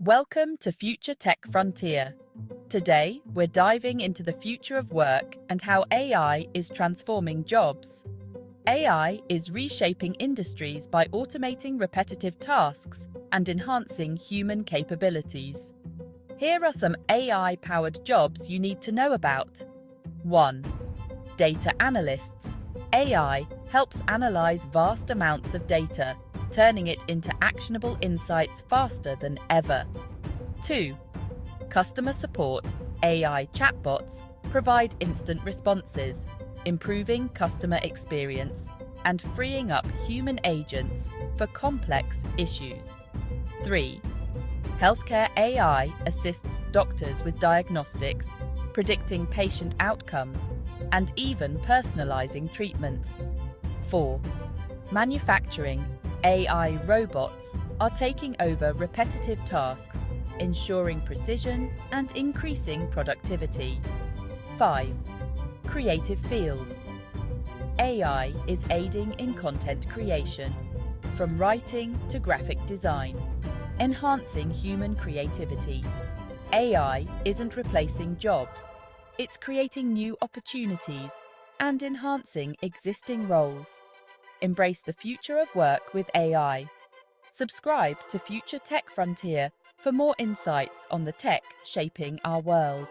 Welcome to Future Tech Frontier. Today, we're diving into the future of work and how AI is transforming jobs. AI is reshaping industries by automating repetitive tasks and enhancing human capabilities. Here are some AI-powered jobs you need to know about. 1. Data analysts. AI helps analyze vast amounts of data, turning it into actionable insights faster than ever. 2. Customer support. AI chatbots provide instant responses, improving customer experience and freeing up human agents for complex issues. 3. Healthcare AI assists doctors with diagnostics, predicting patient outcomes, and even personalizing treatments. 4. Manufacturing. AI robots are taking over repetitive tasks, ensuring precision and increasing productivity. 5. Creative fields. AI is aiding in content creation, from writing to graphic design, enhancing human creativity. AI isn't replacing jobs, it's creating new opportunities and enhancing existing roles. Embrace the future of work with AI. Subscribe to Future Tech Frontier for more insights on the tech shaping our world.